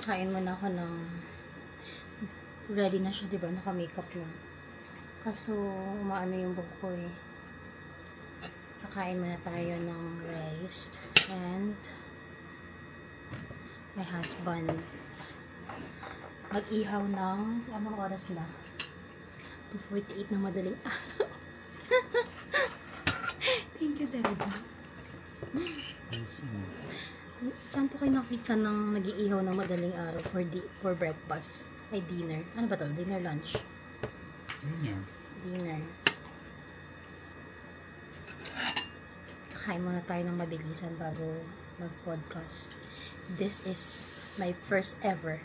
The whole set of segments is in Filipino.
Kain muna ako ng ready na siya, diba? Naka-makeup na. Kaso, umaano yung buhok ko eh. Kakain muna tayo ng rice and my husband mag-ihaw ng anong oras na? 2:48 ng madaling araw. Thank you, Daddy. Saan po kayo nakita ng nag-iihaw ng madaling araw for breakfast? Ay, dinner. Ano ba to? Dinner, lunch? Dinner. Kakain muna tayo ng mabilisan bago mag-podcast. This is my first ever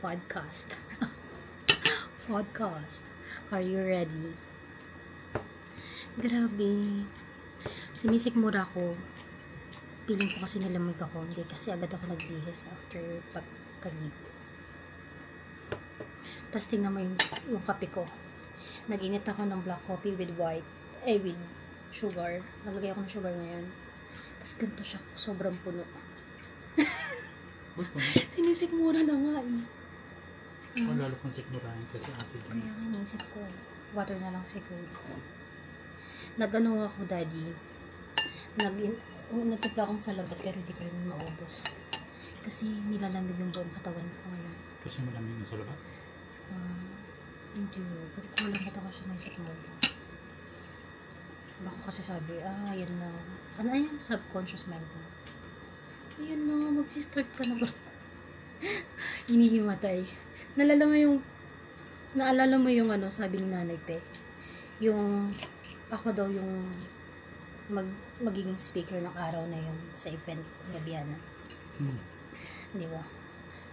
podcast. Podcast. Are you ready? Grabe. Sinisikmura ko. Piling ko kasi nilamig ako. Hindi kasi agad ako nagbihis after pagkaligo. Tapos tingnan mo yung kape ko. Nag-init ako ng black coffee with with sugar. Nalagay ako ng sugar ngayon. Tapos ganito siya. Sobrang puno. Sinisikmura na nga eh. Lalo kong sikmurahin kasi acid. Kaya nga inisip ko. Water na lang siguro. Nag-ano ako, Daddy. Nagtupla akong salabat pero hindi ko rin maubos. Kasi nilalamig yung buong katawan ko ngayon. Kasi malamig yung salabat? Hindi. Pero ko lang ito kasi naisip mo. Baka kasi sabi, yan na. Ano yung subconscious mind mo? Ayan na, magsistart ka na ba? Hinihimatay. Naalala mo yung ano, sabi ni Nanay Pe. Yung, ako daw yung magiging speaker ng araw na yun sa event gabiana. Di ba?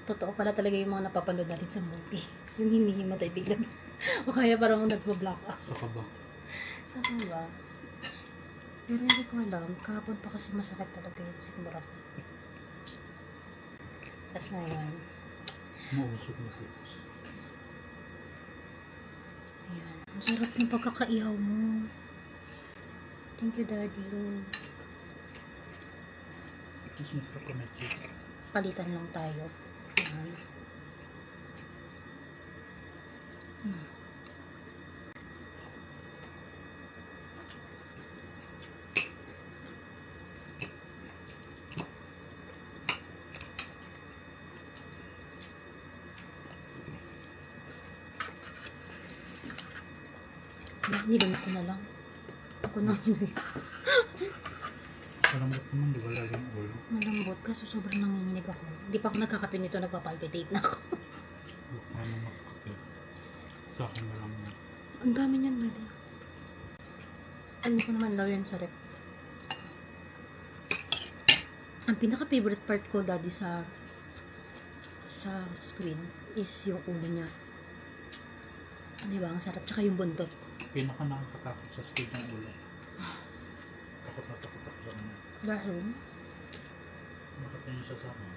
Totoo pala talaga yung mga napapanood natin sa movie. Yung hinihimatay bigla. O kaya parang nagpa-block out. Saka ba? Saka ba? Pero hindi ko alam. Kahapon pa kasi masakit talaga yung sikmura ko. Tapos ngayon. Mausok na po. Ayan. Ang sarap ng pagkakaihaw mo. Thank you, Daddy. Mas masarap ka na cheese. Palitan lang tayo. Ayan. Nilamit ko na lang. Ako nang inuwi. Malambot naman, di ba lagi yung ulo? Malambot kasi sobrang nanginginig ako. Hindi pa ako nagkakape nito, nagpapalpitate na ako. Paano makakapit? Sa akin na lang yan. Ang dami niyan, Daddy. Ano ko naman daw yan sa rep. Ang pinaka-favorite part ko, Daddy, sa squid is yung ulo niya. Di ba? Ang sarap. Tsaka yung buntot. Pinaka nakakatakot sa squid ng ulo. Takot na takot ako sa kanya. Dahil? Nakatingin siya sa akin.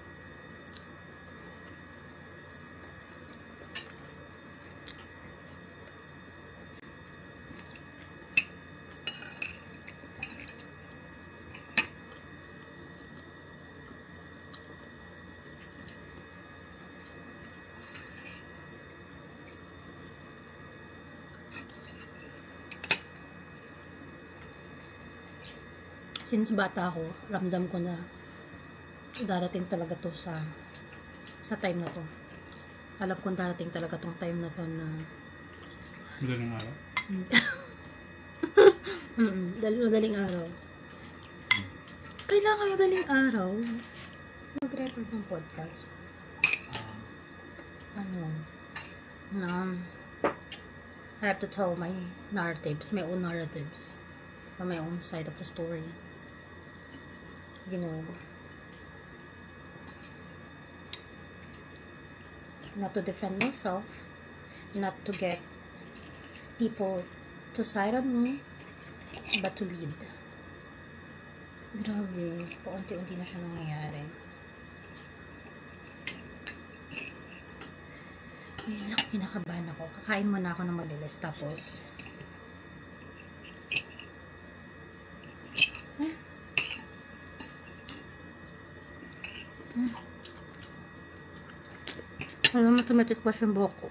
Since bata ako, ramdam ko na darating talaga to sa time na to. Alam kong darating talaga tong time na to na Madaling araw? madaling araw. Kailangan madaling araw mag-record ng podcast. I have to tell my narratives, my own narratives, or my own side of the story. You know, not to defend myself, not to get people to side on me, but to lead. Grabe, paunti-unti na siya nangyayari. Ayun lang, kinakabahan ako. Kakain muna ako ng mabilis, tapos Alam mo, tumatik pa sa buhok ko.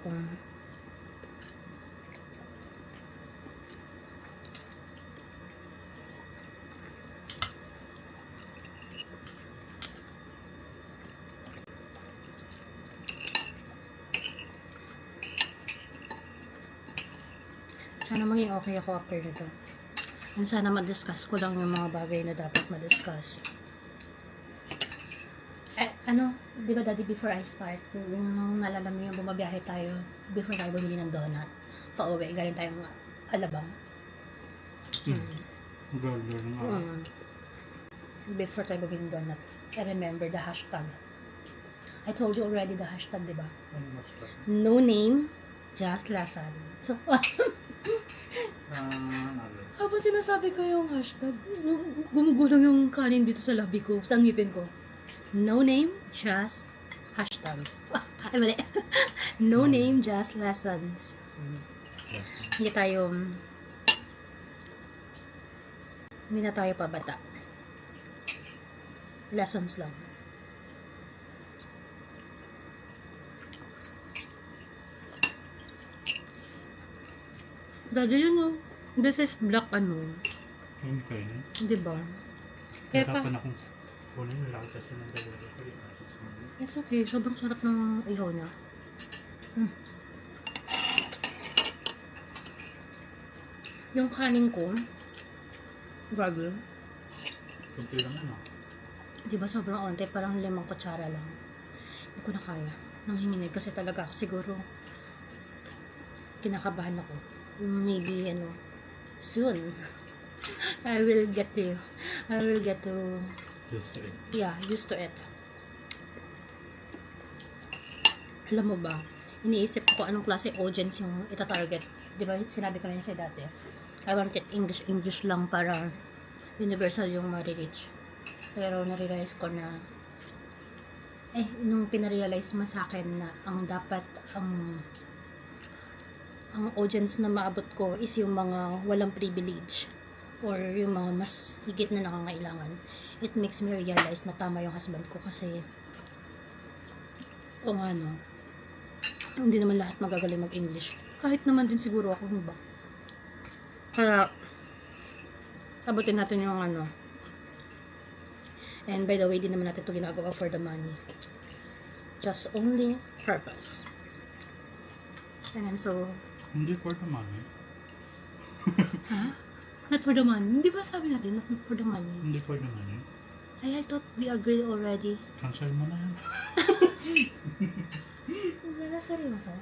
Sana maging okay ako after nito. And sana ma-discuss ko lang yung mga bagay na dapat ma-discuss. Ano, di ba daddy, before I start, nung nalala mo yung bumabiyahe tayo, before tayo bumili ng donut, pauwi, galing tayong Alabang. Girl nga. Before tayo bumili ng donut, I remember the hashtag. I told you already the hashtag, di ba? Ano mas ba? No name, just lesson. So, habang sinasabi ko yung hashtag, gumugulang yung kanin dito sa labi ko, sa ngipin ko. No name, just hashtags. Ay, mali. No name, just lessons. Hindi na tayo pabata. Lessons lang. Daddy, yun this is black ano. Okay. Diba? Kaya pa, Hirapan akong kunin yung laki kasi ng dalawa ko. it's okay. Sobrang sarap ng ihaw niya. Yung kanin ko, bagel. Kunti lang ano. Diba sobrang onte, parang 5 kutsara lang. Hindi ko na kaya. Nanghinginig kasi talaga ako siguro. Kinakabahan ako. Maybe, soon. I will get to Just to it. yeah, used to it. Alam mo ba, iniisip ko anong klase audience yung ita-target. Di ba, sinabi ko na yun sa dati. I wanted English lang para universal yung ma-reach. Pero nare-realize ko na nung pinarealize mo sa akin na ang dapat ang audience na maabot ko is yung mga walang privilege or yung mga mas higit na nangangailangan. It makes me realize na tama yung husband ko kasi hindi naman lahat magagaling mag-English. Kahit naman din siguro ako, ba? Kaya abutin natin yung and by the way, di naman natin ito ginagawa for the money. Just only purpose. And so, Hindi for the money. huh? Not for the money. Hindi ba sabi natin, not for the money? Hindi for the money. I thought we agreed already. Cancel mo na yan. Wala, seryoso?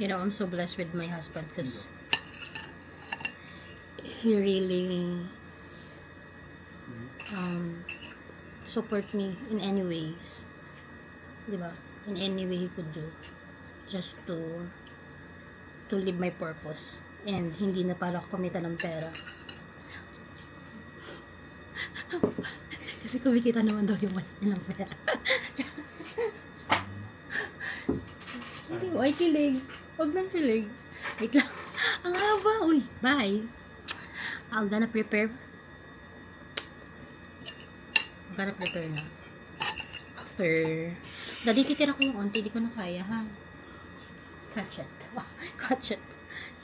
I'm so blessed with my husband because he really support me in any ways. Diba? In any way he could do. Just to live my purpose. And hindi na para kumita ng pera. Kasi kumikita naman daw yung wife niya ng pera. Hindi mo, ay kilig. Huwag nang kilig. Wait lang. Ang haba. Uy, bye. I'm gonna prepare na. After, daddy, titira ko yung onti. Di ko na kaya, ha? Catch it.